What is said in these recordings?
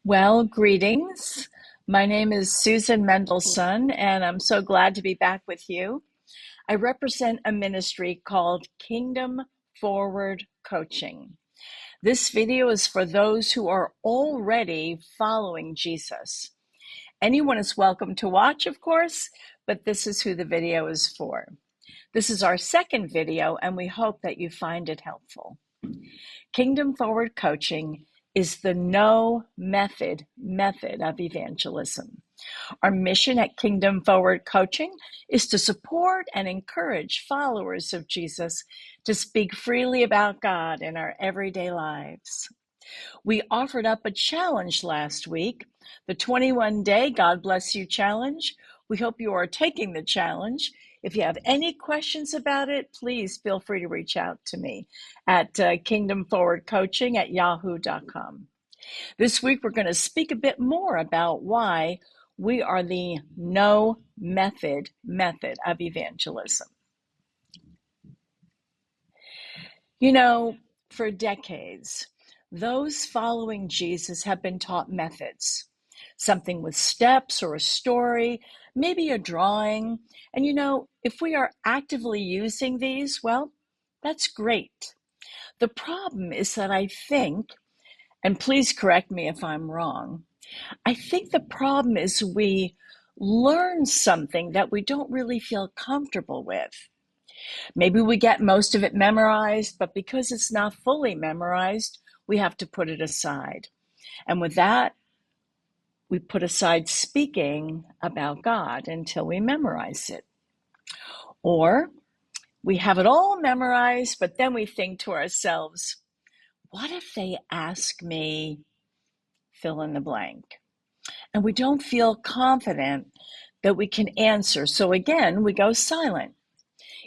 Well, greetings. My name is Susan Mendelssohn, and I'm so glad to be back with you. I represent a ministry called Kingdom Forward Coaching. This video is for those who are already following Jesus. Anyone is welcome to watch, of course, but this is who the video is for. This is our second video, and we hope that you find it helpful. Kingdom Forward Coaching is the no method of evangelism. Our mission at Kingdom Forward Coaching is to support and encourage followers of Jesus to speak freely about God in our everyday lives. We offered up a challenge last week, the 21-day God Bless You Challenge. We hope you are taking the challenge. If you have any questions about it, please feel free to reach out to me at kingdomforwardcoaching@yahoo.com. This week, we're going to speak a bit more about why we are the no method of evangelism. You know, for decades, those following Jesus have been taught methods, something with steps or a story, maybe a drawing. And if we are actively using these, well, that's great. The problem is that I think, and please correct me if I'm wrong, I think the problem is we learn something that we don't really feel comfortable with. Maybe we get most of it memorized, but because it's not fully memorized, we have to put it aside. And with that, we put aside speaking about God until we memorize it. Or we have it all memorized, but then we think to ourselves, what if they ask me fill in the blank? And we don't feel confident that we can answer. So again, we go silent.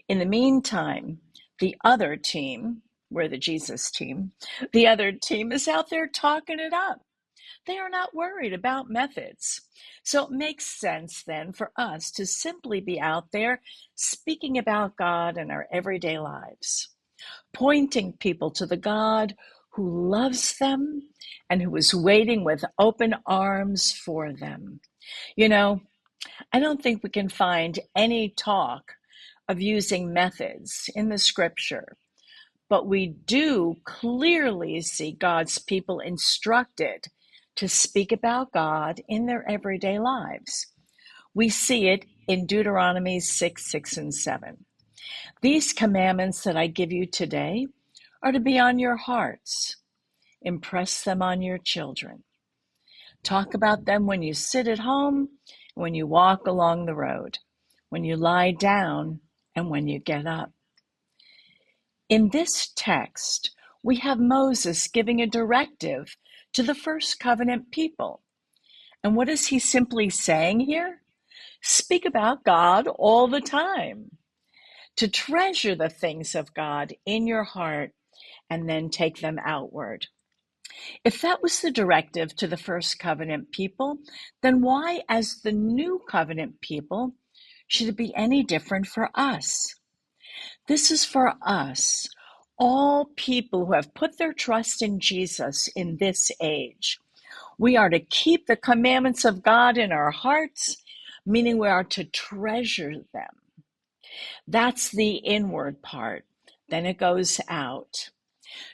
In the meantime, the other team, we're the Jesus team, the other team is out there talking it up. They are not worried about methods. So it makes sense then for us to simply be out there speaking about God in our everyday lives, pointing people to the God who loves them and who is waiting with open arms for them. I don't think we can find any talk of using methods in the scripture, but we do clearly see God's people instructed to speak about God in their everyday lives. We see it in Deuteronomy 6 and 7. These commandments that I give you today are to be on your hearts. Impress them on your children. Talk about them when you sit at home, when you walk along the road, when you lie down, and when you get up. In this text, we have Moses giving a directive to the first covenant people. And what is he simply saying here? Speak about God all the time, to treasure the things of God in your heart and then take them outward. If that was the directive to the first covenant people, then why, as the new covenant people, should it be any different for us? This is for us, all people who have put their trust in Jesus in this age. We are to keep the commandments of God in our hearts, meaning we are to treasure them. That's the inward part. Then it goes out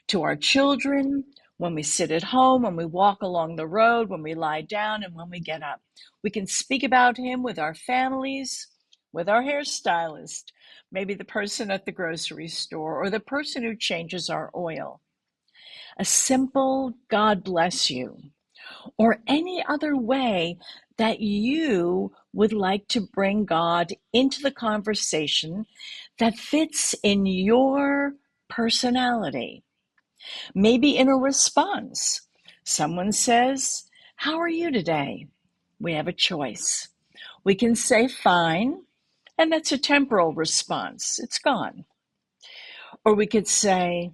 to our children, when we sit at home, when we walk along the road, when we lie down, and when we get up. We can speak about him with our families, with our hairstylist, maybe the person at the grocery store, or the person who changes our oil. A simple God bless you, or any other way that you would like to bring God into the conversation that fits in your personality. Maybe in a response, someone says, "How are you today?" We have a choice. We can say fine, and that's a temporal response. It's gone. Or we could say,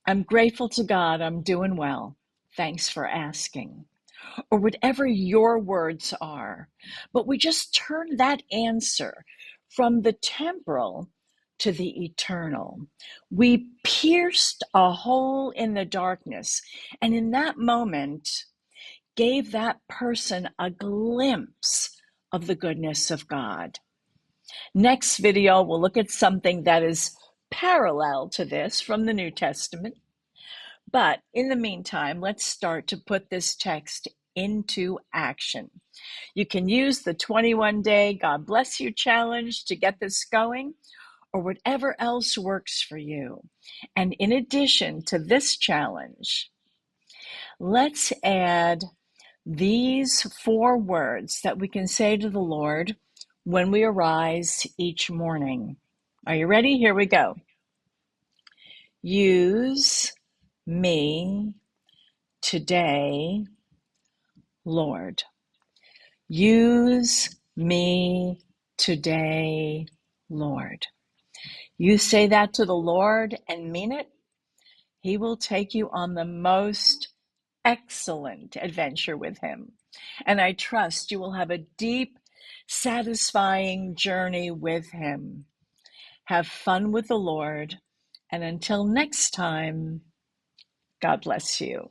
"I'm grateful to God, I'm doing well. Thanks for asking." Or whatever your words are. But we just turn that answer from the temporal to the eternal. We pierced a hole in the darkness. And in that moment, gave that person a glimpse of the goodness of God. Next video, we'll look at something that is parallel to this from the New Testament. But in the meantime, let's start to put this text into action. You can use the 21-day God Bless You challenge to get this going, or whatever else works for you. And in addition to this challenge, let's add these 4 words that we can say to the Lord when we arise each morning. Are you ready? Here we go. Use me today, Lord. Use me today, Lord. You say that to the Lord and mean it, He will take you on the most excellent adventure with Him. And I trust you will have a deep, satisfying journey with Him. Have fun with the Lord. And until next time, God bless you.